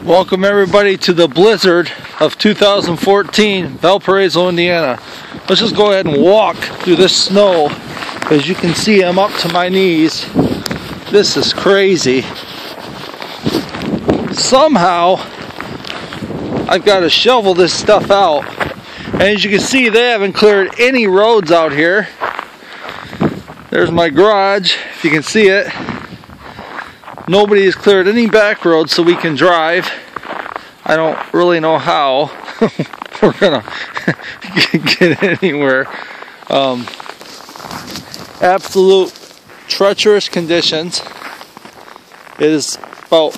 Welcome everybody to the blizzard of 2014, Valparaiso, Indiana. Let's just go ahead and walk through this snow. As you can see, I'm up to my knees. This is crazy. Somehow, I've got to shovel this stuff out. And as you can see, they haven't cleared any roads out here. There's my garage, if you can see it. Nobody has cleared any back roads so we can drive. I don't really know how we're gonna get anywhere. Absolute treacherous conditions. It is about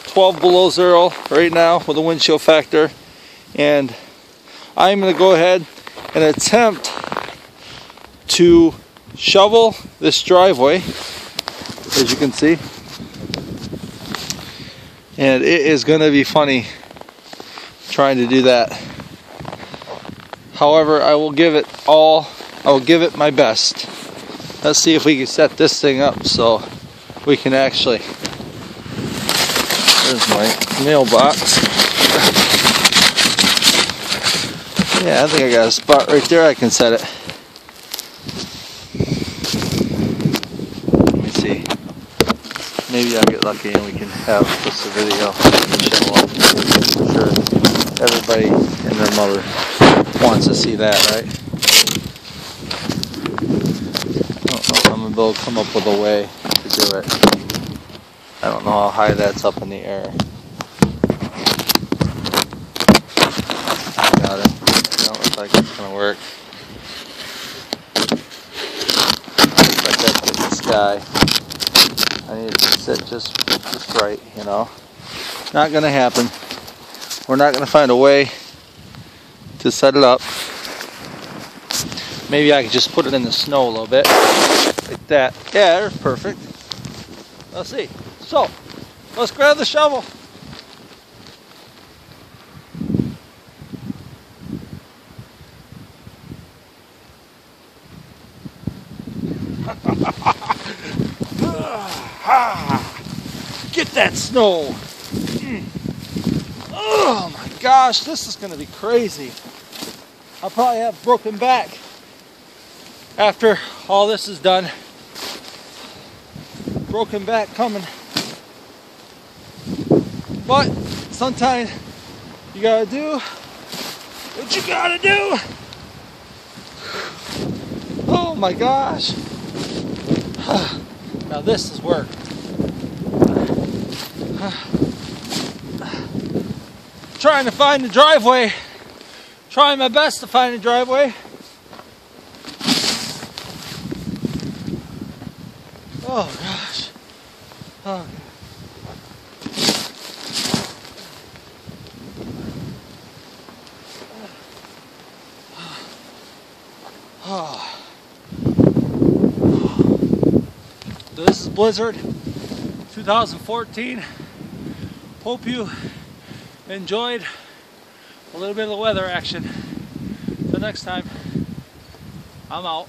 12 below zero right now with a wind chill factor, and I'm gonna go ahead and attempt to shovel this driveway, as you can see. And it is going to be funny trying to do that. However, I will give it my best. Let's see if we can set this thing up so we can actually... There's my mailbox. Yeah, I think I got a spot right there I can set it. Let me see. Maybe I'll get lucky and we can have just a video. I'm sure everybody and their mother wants to see that, right? I don't know if I'm going to be able to come up with a way to do it. I don't know how high that's up in the air. Got it. Don't look like it's going to work. Looks like that's in the sky. I need it to sit just right, you know. Not gonna happen. We're not gonna find a way to set it up. Maybe I could just put it in the snow a little bit, like that. Yeah, that's perfect. Let's see. So, let's grab the shovel. Get that snow! Oh my gosh, this is going to be crazy. I'll probably have broken back after all this is done. Broken back coming. But sometimes you gotta do what you gotta do. Oh my gosh. Now this is work. Trying to find the driveway. Trying my best to find the driveway. Oh gosh. Oh. Oh. So this is Blizzard 2014. Hope you enjoyed a little bit of the weather action. Till next time, I'm out.